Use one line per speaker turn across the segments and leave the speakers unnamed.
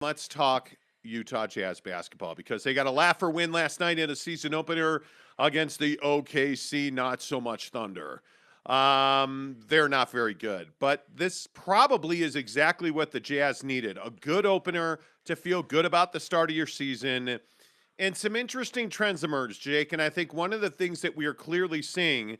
Let's talk Utah Jazz basketball because they got a laugher win last night in a season opener against the OKC not so much Thunder. They're not very good, but this probably is exactly what the Jazz needed. A good opener to feel good about the start of your season. And some interesting trends emerged, Jake. And I think one of the things that we are clearly seeing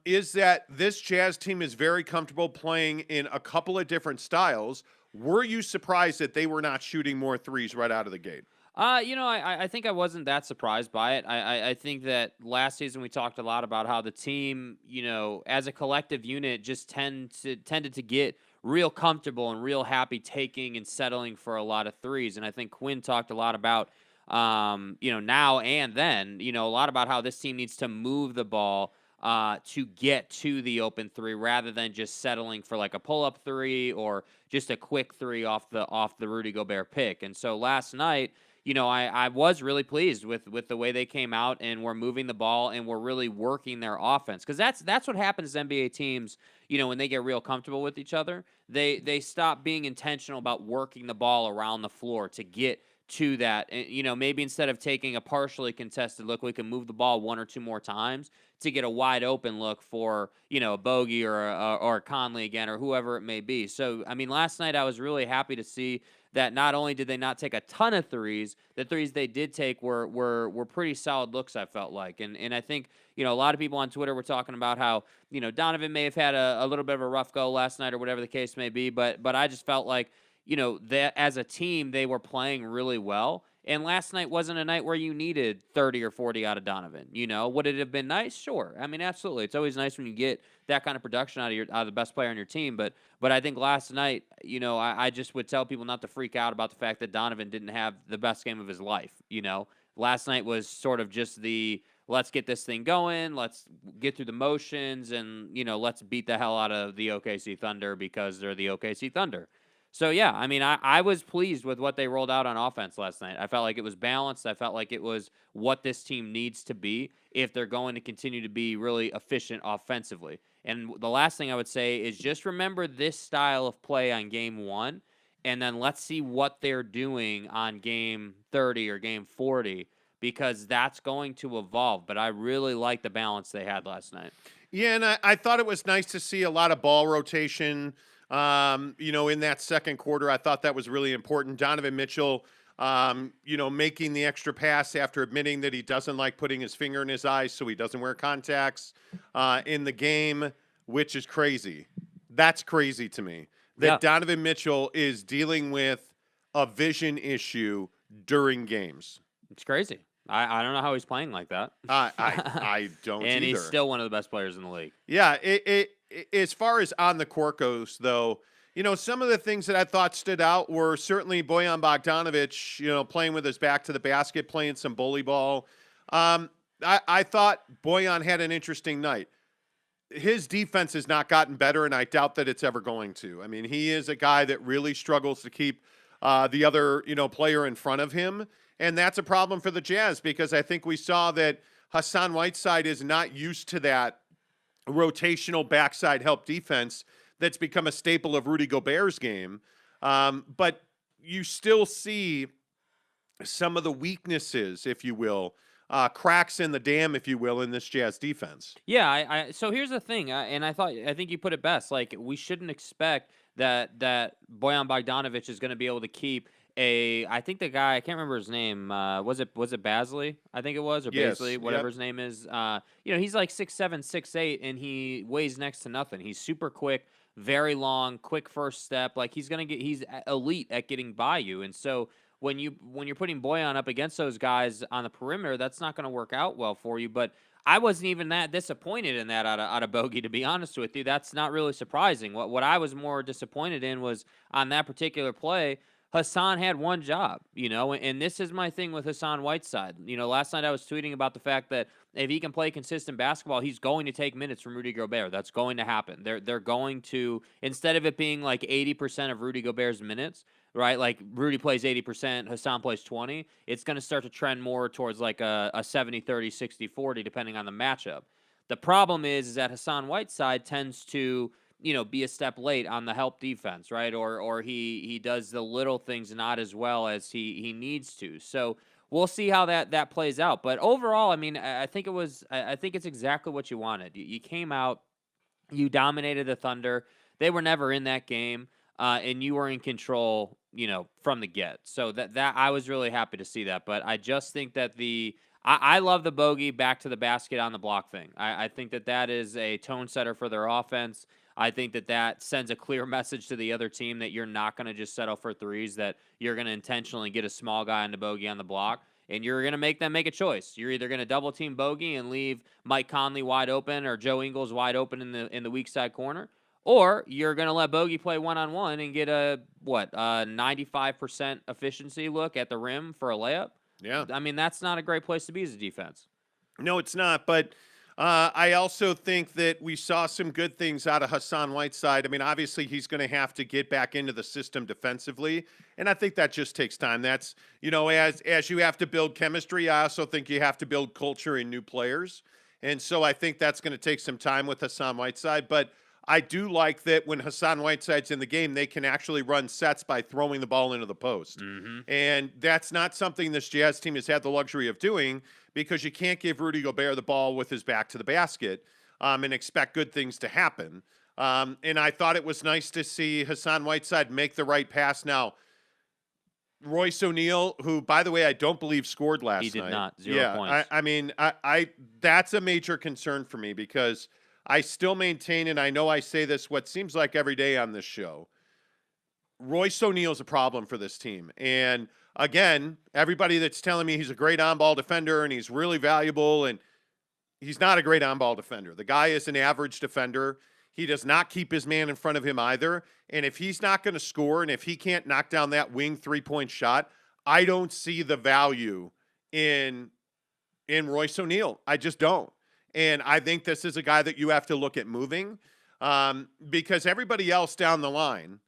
is that this Jazz team is very comfortable playing in a couple of different styles. Were you surprised that they were not shooting more threes right out of the gate?
I think I wasn't that surprised by it. I think that last season we talked a lot about how the team, as a collective unit, just tended to get real comfortable and real happy taking and settling for a lot of threes. And I think Quinn talked a lot about, now and then, a lot about how this team needs to move the ball to get to the open three rather than just settling for like a pull-up three or just a quick three off the Rudy Gobert pick. And so last night, I was really pleased with the way they came out and were moving the ball and were really working their offense. Because that's what happens to NBA teams, when they get real comfortable with each other. They stop being intentional about working the ball around the floor to get to that. And, maybe instead of taking a partially contested look, we can move the ball one or two more times to get a wide open look for, a Bogey or a Conley again or whoever it may be. So, I mean, last night I was really happy to see that not only did they not take a ton of threes, the threes they did take were pretty solid looks, I felt like. And I think, a lot of people on Twitter were talking about how, Donovan may have had a little bit of a rough go last night or whatever the case may be, but I just felt like, that as a team, they were playing really well. And last night wasn't a night where you needed 30 or 40 out of Donovan. Would it have been nice? Sure. I mean, absolutely. It's always nice when you get that kind of production out of the best player on your team. But I think last night, I just would tell people not to freak out about the fact that Donovan didn't have the best game of his life. Last night was sort of just let's get this thing going, let's get through the motions, and let's beat the hell out of the OKC Thunder because they're the OKC Thunder. So, yeah, I mean, I was pleased with what they rolled out on offense last night. I felt like it was balanced. I felt like it was what this team needs to be if they're going to continue to be really efficient offensively. And the last thing I would say is just remember this style of play on game 1, and then let's see what they're doing on game 30 or game 40, because that's going to evolve. But I really like the balance they had last night.
Yeah, and I thought it was nice to see a lot of ball rotation. In that second quarter, I thought that was really important. Donovan Mitchell, making the extra pass after admitting that he doesn't like putting his finger in his eyes, so he doesn't wear contacts in the game, which is crazy. That's crazy to me that
Yeah,
Donovan Mitchell is dealing with a vision issue during games.
it's crazy. I don't know how he's playing like that.
I don't
And he's
either.
still one of the best players in the league.
Yeah, as far as on the court goes, though, some of the things that I thought stood out were certainly Bojan Bogdanovic, playing with his back to the basket, playing some bully ball. I thought Bojan had an interesting night. His defense has not gotten better, and I doubt that it's ever going to. I mean, he is a guy that really struggles to keep the other, player in front of him. And that's a problem for the Jazz because I think we saw that Hassan Whiteside is not used to that rotational backside help defense that's become a staple of Rudy Gobert's game. But you still see some of the weaknesses, if you will, cracks in the dam, if you will, in this Jazz defense.
Yeah, so here's the thing, and I think you put it best. Like, we shouldn't expect that Bojan Bogdanovic is going to be able to keep I think the guy, I can't remember his name. Was it Basley? I think it was, or
Yes.
Basley, whatever
Yep.
his name is. He's like 6'7", 6'8", and he weighs next to nothing. He's super quick, very long, quick first step. Like, he's elite at getting by you. And so when you're putting Boyan up against those guys on the perimeter, that's not going to work out well for you. But I wasn't even that disappointed in that out of Bogey, to be honest with you. That's not really surprising. What I was more disappointed in was on that particular play, Hassan had one job, and this is my thing with Hassan Whiteside. Last night I was tweeting about the fact that if he can play consistent basketball, he's going to take minutes from Rudy Gobert. That's going to happen. They're going to, instead of it being like 80% of Rudy Gobert's minutes, right? Like Rudy plays 80%, Hassan plays 20. It's going to start to trend more towards like a 70-30, 60-40, depending on the matchup. The problem is that Hassan Whiteside tends to be a step late on the help defense, right? Or he does the little things not as well as he needs to. So we'll see how that plays out. But overall, I mean, I think I think it's exactly what you wanted. You came out, you dominated the Thunder. They were never in that game, and you were in control, from the get. So that I was really happy to see that. But I just think that I love the bogey back to the basket on the block thing. I think that is a tone setter for their offense. I think that sends a clear message to the other team that you're not going to just settle for threes, that you're going to intentionally get a small guy in the bogey on the block, and you're going to make them make a choice. You're either going to double team bogey and leave Mike Conley wide open or Joe Ingles wide open in the weak side corner, or you're going to let bogey play one-on-one and get a 95% efficiency look at the rim for a layup.
Yeah.
I mean, that's not a great place to be as a defense.
No, it's not. But I also think that we saw some good things out of Hassan Whiteside. I mean, obviously, he's going to have to get back into the system defensively, and I think that just takes time. That's, as you have to build chemistry, I also think you have to build culture in new players. And so I think that's going to take some time with Hassan Whiteside. But I do like that when Hassan Whiteside's in the game, they can actually run sets by throwing the ball into the post.
Mm-hmm.
And that's not something this Jazz team has had the luxury of doing, because you can't give Rudy Gobert the ball with his back to the basket and expect good things to happen. And I thought it was nice to see Hassan Whiteside make the right pass. Now, Royce O'Neal, who, by the way, I don't believe scored last night.
He did not. 0 points.
I mean, that's a major concern for me, because I still maintain, and I know I say this what seems like every day on this show, Royce O'Neal's a problem for this team. And again, everybody that's telling me he's a great on-ball defender and he's really valuable, and he's not a great on-ball defender. The guy is an average defender. He does not keep his man in front of him either. And if he's not going to score, and if he can't knock down that wing three-point shot, I don't see the value in Royce O'Neal. I just don't. And I think this is a guy that you have to look at moving, because everybody else down the line,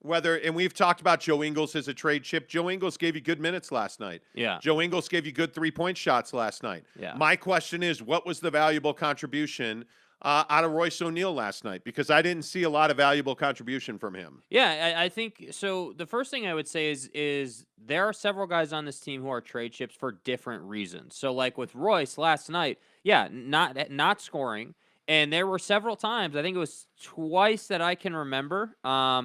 and we've talked about Joe Ingles as a trade chip. Joe Ingles gave you good minutes last night.
Yeah.
Joe Ingles gave you good three-point shots last night.
Yeah.
My question is, what was the valuable contribution out of Royce O'Neal last night? Because I didn't see a lot of valuable contribution from him.
Yeah, I think so. The first thing I would say is there are several guys on this team who are trade chips for different reasons. So like with Royce last night, yeah, not scoring. And there were several times, I think it was twice that I can remember,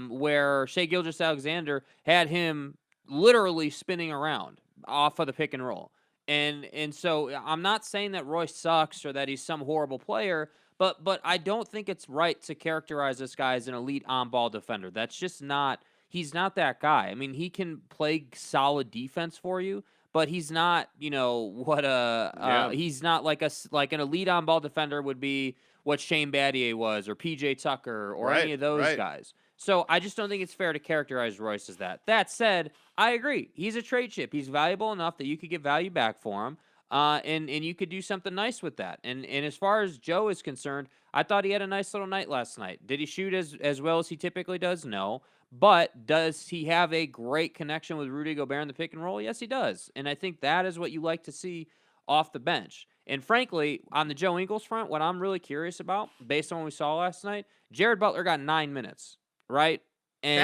where Shai Gilgeous-Alexander had him literally spinning around off of the pick and roll. And so I'm not saying that Royce sucks or that he's some horrible player, but I don't think it's right to characterize this guy as an elite on-ball defender. That's just not – he's not that guy. I mean, he can play solid defense for you, but he's not, he's not like an elite on-ball defender would be what Shane Battier was, or PJ Tucker, or any of those guys. So I just don't think it's fair to characterize Royce as that. That said, I agree. He's a trade chip. He's valuable enough that you could get value back for him, and you could do something nice with that. And as far as Joe is concerned, I thought he had a nice little night last night. Did he shoot as well as he typically does? No. But does he have a great connection with Rudy Gobert in the pick and roll? Yes, he does. And I think that is what you like to see off the bench. And frankly, on the Joe Ingles front, what I'm really curious about, based on what we saw last night, Jared Butler got 9 minutes, right? And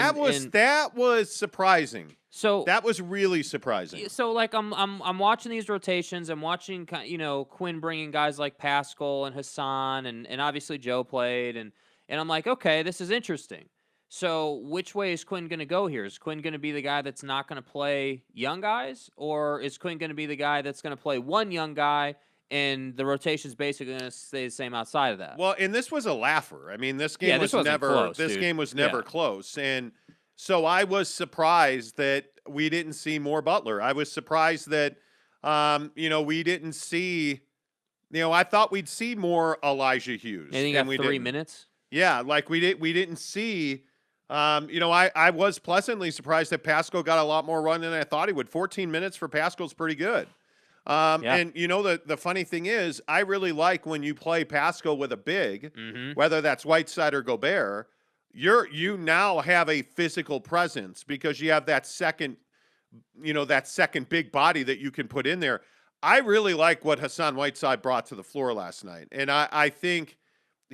that was surprising.
So
that was really surprising.
So like I'm watching these rotations. I'm watching Quin bringing guys like Pascal and Hassan, and obviously Joe played, and I'm like, okay, this is interesting. So which way is Quin going to go here? Is Quin going to be the guy that's not going to play young guys, or is Quin going to be the guy that's going to play one young guy and the rotation's basically going to stay the same outside of that?
Well, and this was a laugher. I mean, this game was never
close,
this
dude.
game was never close, and so I was surprised that we didn't see more Butler. I was surprised that we didn't see. I thought we'd see more Elijah Hughes.
And he got 3 minutes.
Yeah, like we didn't see. I was pleasantly surprised that Pascal got a lot more run than I thought he would. 14 minutes for Pascal's pretty good. And the funny thing is, I really like when you play Pascal with a big, whether that's Whiteside or Gobert, you now have a physical presence because you have that second big body that you can put in there. I really like what Hassan Whiteside brought to the floor last night. And I think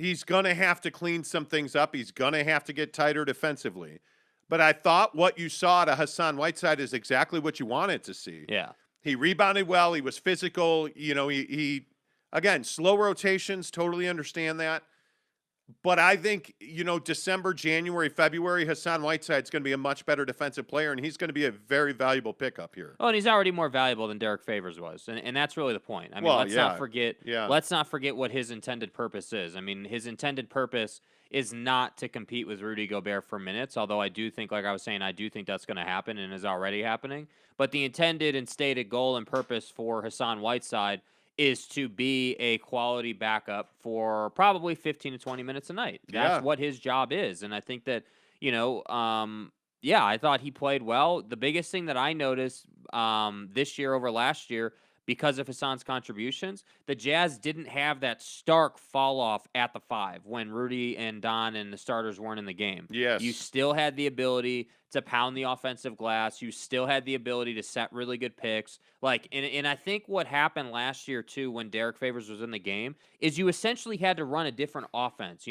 He's going to have to clean some things up. He's going to have to get tighter defensively. But I thought what you saw to Hassan Whiteside is exactly what you wanted to see.
Yeah.
He rebounded well. He was physical. He again, slow rotations, totally understand that. But I think, December, January, February, Hassan Whiteside's going to be a much better defensive player, and he's going to be a very valuable pickup here.
Oh, and he's already more valuable than Derek Favors was, and that's really the point. I mean, let's not forget.
Yeah.
Let's not forget what his intended purpose is. I mean, his intended purpose is not to compete with Rudy Gobert for minutes. Although I do think, like I was saying, I do think that's going to happen and is already happening. But the intended and stated goal and purpose for Hassan Whiteside is to be a quality backup for probably 15 to 20 minutes a night. That's what his job is. And I think that, I thought he played well. The biggest thing that I noticed this year over last year, because of Hassan's contributions, the Jazz didn't have that stark fall off at the 5 when Rudy and Don and the starters weren't in the game.
Yes.
You still had the ability to pound the offensive glass. You still had the ability to set really good picks. And I think what happened last year too, when Derek Favors was in the game, is you essentially had to run a different offense.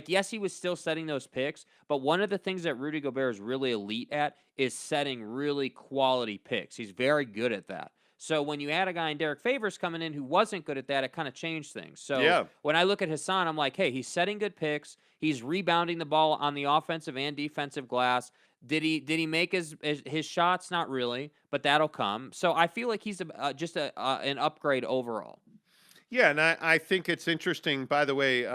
Yes, he was still setting those picks, but one of the things that Rudy Gobert is really elite at is setting really quality picks. He's very good at that. So when you had a guy in Derek Favors coming in who wasn't good at that, it kind of changed things. So when I look at Hassan, I'm like, hey, he's setting good picks. He's rebounding the ball on the offensive and defensive glass. Did he make his shots? Not really, but that'll come. So I feel like he's just an upgrade overall.
Yeah, and I think it's interesting, by the way,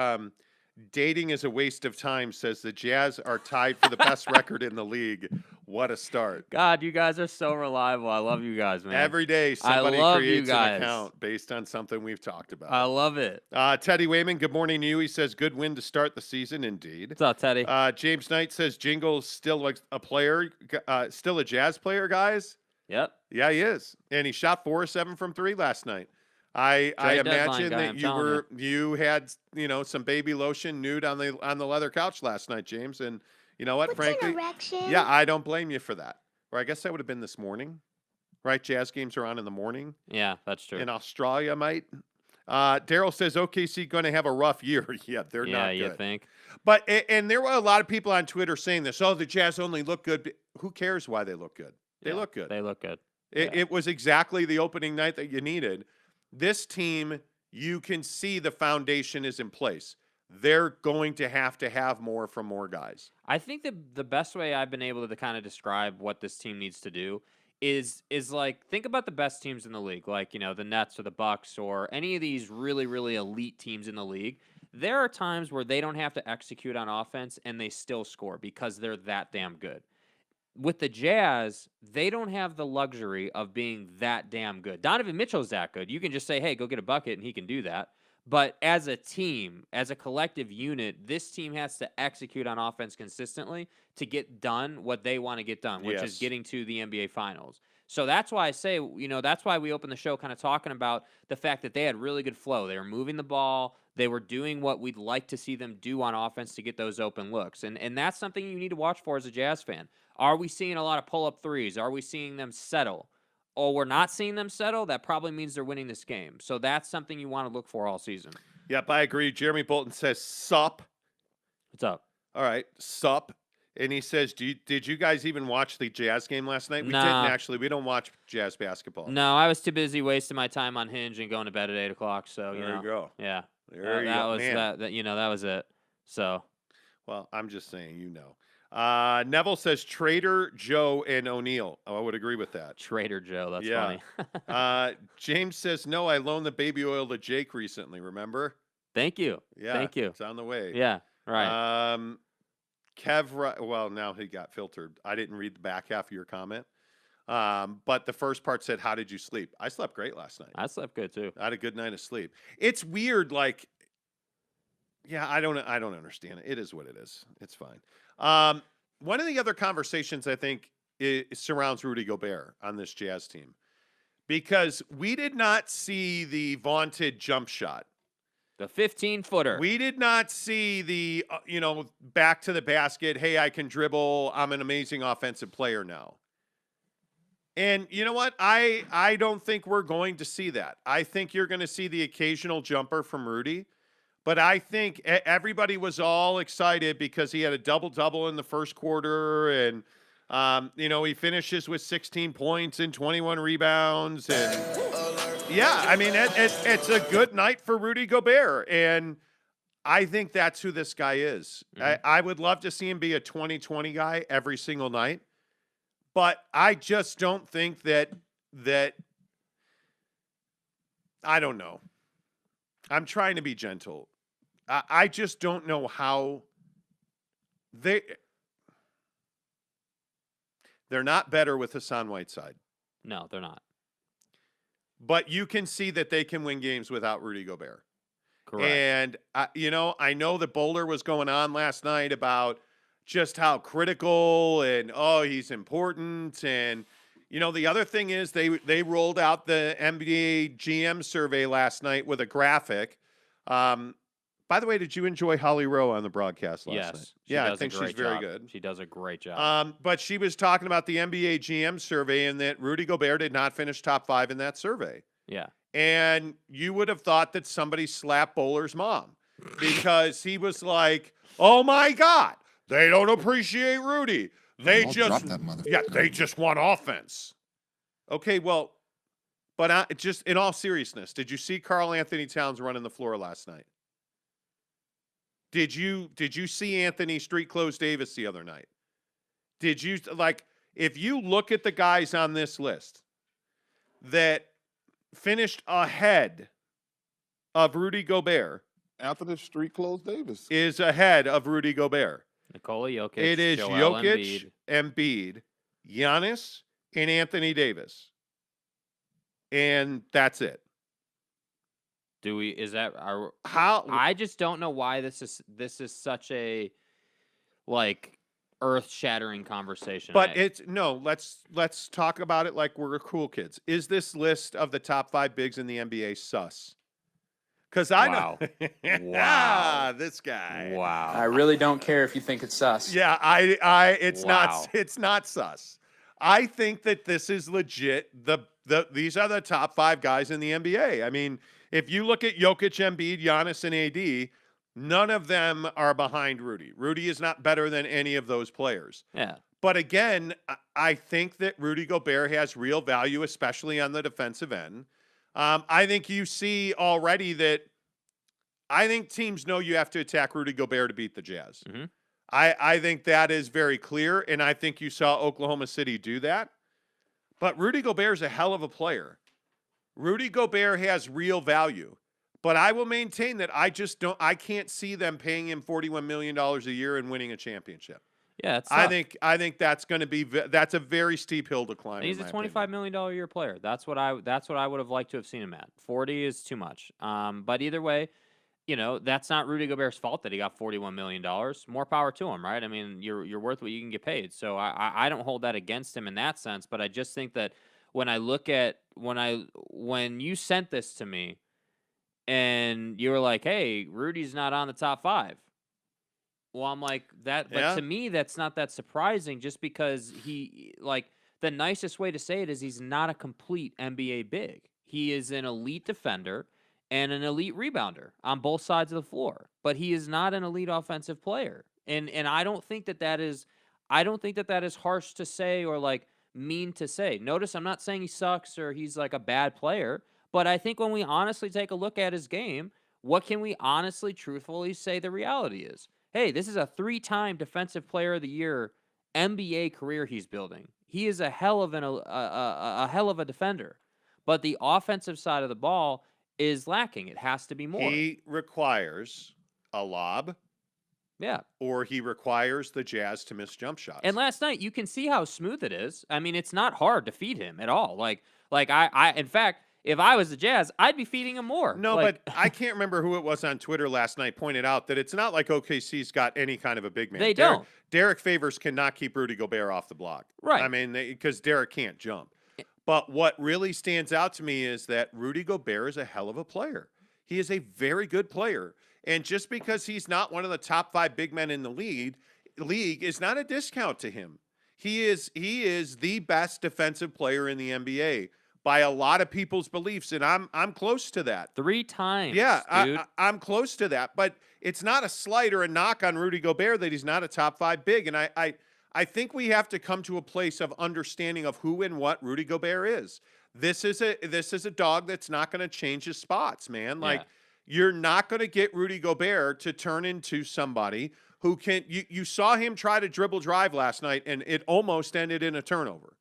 dating is a waste of time, says the Jazz are tied for the best record in the league. What a start.
God, you guys are so reliable. I love you guys, man.
Every day somebody creates an account based on something we've talked about.
I love it.
Teddy Wayman, good morning to you. He says, good win to start the season, indeed.
What's up, Teddy?
James Knight says, Jingle's still a player, still a Jazz player, guys?
Yep.
Yeah, he is. And he shot 4 or 7 from 3 last night. I imagine that you had some baby lotion nude on the leather couch last night, James, and you know what? Frankly, yeah, I don't blame you for that. Or I guess that would have been this morning, right? Jazz games are on in the morning.
Yeah, that's true.
In Australia, might. Daryl says OKC going to have a rough year. Yeah, they're not good.
Yeah, you think?
But and there were a lot of people on Twitter saying this. Oh, the Jazz only look good. Who cares why they look good? They look good.
They look good.
It was exactly the opening night that you needed. This team, you can see the foundation is in place. They're going to have more from more guys.
I think the best way I've been able to kind of describe what this team needs to do is like, think about the best teams in the league, like, the Nets or the Bucks or any of these really, really elite teams in the league. There are times where they don't have to execute on offense and they still score because they're that damn good. With the Jazz, they don't have the luxury of being that damn good. Donovan Mitchell's that good. You can just say, hey, go get a bucket, and he can do that. But as a team, as a collective unit, this team has to execute on offense consistently to get done what they want to get done, which is getting to the NBA Finals. So that's why I say, that's why we opened the show kind of talking about the fact that they had really good flow. They were moving the ball. They were doing what we'd like to see them do on offense to get those open looks. And that's something you need to watch for as a Jazz fan. Are we seeing a lot of pull-up threes? Are we seeing them settle? Oh, we're not seeing them settle? That probably means they're winning this game. So that's something you want to look for all season.
Yep, I agree. Jeremy Bolton says, sup.
What's up?
All right, sup. And he says, did you guys even watch the Jazz game last night? We
Nah.
didn't, actually. We don't watch Jazz basketball.
No, I was too busy wasting my time on Hinge and going to bed at 8 o'clock. So,
There you go.
Yeah.
There you
that
go.
was
Man.
that was it. So,
Well, I'm just saying, Neville says Trader, Joe, and O'Neal. Oh, I would agree with that.
Trader Joe, that's
Yeah.
funny.
James says, no, I loaned the baby oil to Jake recently, remember?
Thank you.
Yeah.
Thank you.
It's on the way.
Yeah, right.
Well, now he got filtered. I didn't read the back half of your comment. But the first part said, how did you sleep? I slept great last night.
I slept good too.
I had a good night of sleep. It's weird, I don't understand it. It is what it is. It's fine. One of the other conversations I think surrounds Rudy Gobert on this Jazz team, because we did not see the vaunted jump shot.
The 15-footer.
We did not see the, back to the basket. Hey, I can dribble. I'm an amazing offensive player now. And you know what? I don't think we're going to see that. I think you're going to see the occasional jumper from Rudy. But I think everybody was all excited because he had a double-double in the first quarter, and he finishes with 16 points and 21 rebounds, and yeah, I mean it's a good night for Rudy Gobert, and I think that's who this guy is.
Mhm.
I would love to see him be a 20-20 guy every single night, but I just don't think that I don't know. I'm trying to be gentle. I just don't know how they're not better with Hassan Whiteside,
No, they're not.
but you can see that they can win games without Rudy Gobert.
Correct.
And I know that Boulder was going on last night about just how critical and he's important, and the other thing is they rolled out the NBA GM survey last night with a graphic. By the way, did you enjoy Holly Rowe on the broadcast last night?
Yes.
Yeah, I think she's very
job.
good.
She does a great job.
But she was talking about the NBA GM survey and that Rudy Gobert did not finish top 5 in that survey.
Yeah.
And you would have thought that somebody slapped Bowler's mom because he was like, "Oh my God, they don't appreciate Rudy. They
I'll
just,
drop that motherfucker.
yeah, they just want offense." Okay, well, but just in all seriousness, did you see Karl Anthony Towns running the floor last night? Did you see Anthony Street Clothes Davis the other night? Did you if you look at the guys on this list that finished ahead of Rudy Gobert
Anthony Street Clothes Davis.
is ahead of Rudy Gobert.
Nikola Jokic.
It is
Joel
Jokic,
Embiid.
Embiid, Giannis, and Anthony Davis. And that's it. I
just don't know why this is such a earth-shattering conversation.
But let's talk about it like we're cool kids. Is this list of the top 5 bigs in the NBA sus? Because I know.
Wow.
This guy.
Wow.
I really don't care if you think it's sus.
Yeah, it's
Wow.
not sus. I think that this is legit. These are the top 5 guys in the NBA. I mean, if you look at Jokic, Embiid, Giannis, and AD, none of them are behind Rudy. Rudy is not better than any of those players.
Yeah.
But again, I think that Rudy Gobert has real value, especially on the defensive end. I think you see already that I think teams know you have to attack Rudy Gobert to beat the Jazz.
Mm-hmm.
I think that is very clear, and I think you saw Oklahoma City do that. But Rudy Gobert is a hell of a player. Rudy Gobert has real value. But I will maintain that I can't see them paying him $41 million a year and winning a championship.
Yeah, it's
I
tough.
think that's a very steep hill to climb.
He's a
in my
$25
opinion.
million a year player. That's what I would have liked to have seen him at. 40 is too much. But either way, that's not Rudy Gobert's fault that he got $41 million. More power to him, right? I mean, you're worth what you can get paid. So I don't hold that against him in that sense. But I just think that when I look at when you sent this to me and you were like, "Hey, Rudy's not on the top 5." Well, I'm like that, but to me, that's not that surprising. Just because the nicest way to say it is he's not a complete NBA big. He is an elite defender and an elite rebounder on both sides of the floor, but he is not an elite offensive player. And I don't think that is harsh to say or mean to say. Notice I'm not saying he sucks or he's a bad player, but I think when we honestly take a look at his game, what can we honestly, truthfully say the reality is? Hey, this is a 3-time Defensive Player of the Year NBA career he's building. He is a hell of a defender, but the offensive side of the ball is lacking. It has to be more.
He requires a lob.
Yeah.
Or he requires the Jazz to miss jump shots.
And last night, you can see how smooth it is. I mean, it's not hard to feed him at all. I in fact, if I was the Jazz, I'd be feeding him more.
No, but I can't remember who it was on Twitter last night pointed out that it's not like OKC's got any kind of a big man.
They don't.
Derek Favors cannot keep Rudy Gobert off the block.
Right.
I mean, because Derek can't jump. But what really stands out to me is that Rudy Gobert is a hell of a player. He is a very good player. And just because he's not one of the top 5 big men in the league is not a discount to him. He is the best defensive player in the NBA. by a lot of people's beliefs, and I'm close to that.
3 times.
Yeah,
dude.
I'm close to that, but it's not a slight or a knock on Rudy Gobert that he's not a top 5 big, and I think we have to come to a place of understanding of who and what Rudy Gobert is. This is a dog that's not going to change his spots, man. Like, you're not going to get Rudy Gobert to turn into somebody who can. You saw him try to dribble drive last night, and it almost ended in a turnover.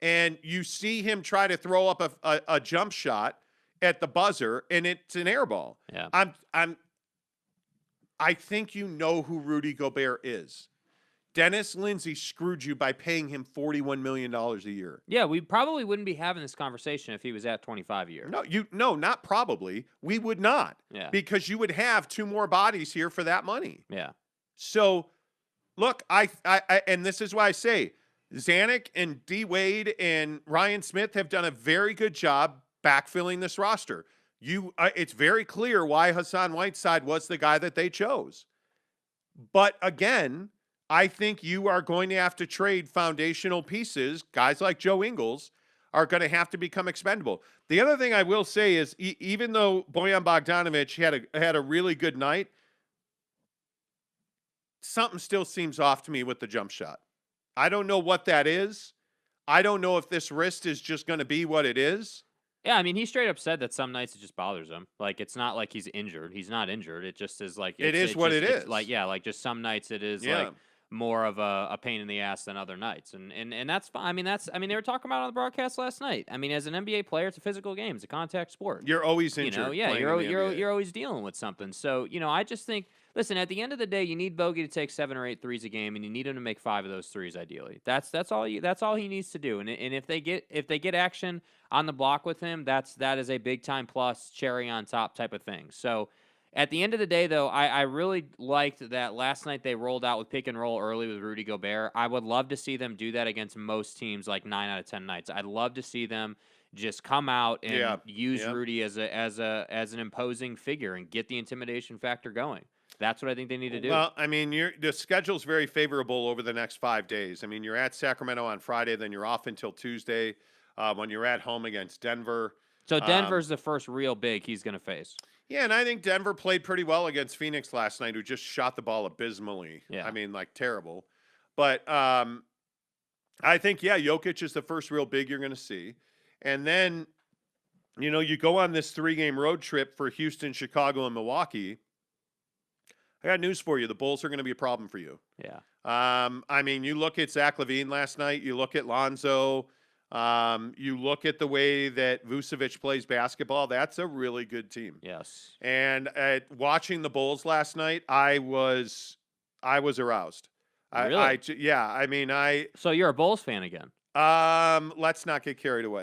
And you see him try to throw up a jump shot at the buzzer, and it's an air ball.
Yeah.
I think you know who Rudy Gobert is. Dennis Lindsay screwed you by paying him $41 million a year.
Yeah, we probably wouldn't be having this conversation if he was at 25 a year.
No, not probably. We would not.
Yeah.
Because you would have 2 more bodies here for that money.
Yeah.
So, look, I and this is why I say Zanuck and D. Wade and Ryan Smith have done a very good job backfilling this roster. It's very clear why Hassan Whiteside was the guy that they chose. But again, I think you are going to have to trade foundational pieces. Guys like Joe Ingles are going to have to become expendable. The other thing I will say is, even though Bojan Bogdanovic had a really good night, something still seems off to me with the jump shot. I don't know what that is. I don't know if this wrist is just going to be what it is.
Yeah, I mean, he straight up said that some nights it just bothers him. Like, it's not like he's injured. He's not injured. It just is like
It is what it is.
Like, yeah, like just some nights it is like more of a pain in the ass than other nights, and that's fine. I mean, they were talking about it on the broadcast last night. I mean, as an NBA player, it's a physical game. It's a contact sport.
You're always injured.
You're always dealing with something. So I just think. Listen, at the end of the day, you need Bogey to take 7 or 8 threes a game, and you need him to make 5 of those threes ideally. That's all he needs to do. And if they get action on the block with him, that is a big time plus, cherry on top type of thing. So at the end of the day, though, I really liked that last night they rolled out with pick and roll early with Rudy Gobert. I would love to see them do that against most teams, like 9 out of 10 nights. I'd love to see them just come out and use Rudy as an imposing figure and get the intimidation factor going. That's what I think they need to do.
Well, I mean, the schedule's very favorable over the next 5 days. I mean, you're at Sacramento on Friday, then you're off until Tuesday when you're at home against Denver.
So Denver's the first real big he's going to face.
Yeah, and I think Denver played pretty well against Phoenix last night, who just shot the ball abysmally.
Yeah.
I mean, like, terrible. But I think, Jokic is the first real big you're going to see. And then, you go on this 3-game road trip for Houston, Chicago, and Milwaukee. I got news for you. The Bulls are going to be a problem for you.
Yeah.
I mean, you look at Zach LaVine last night. You look at Lonzo. You look at the way that Vucevic plays basketball. That's a really good team.
Yes.
And watching the Bulls last night, I was aroused.
Really?
I mean,
So you're a Bulls fan again?
let's not get carried away.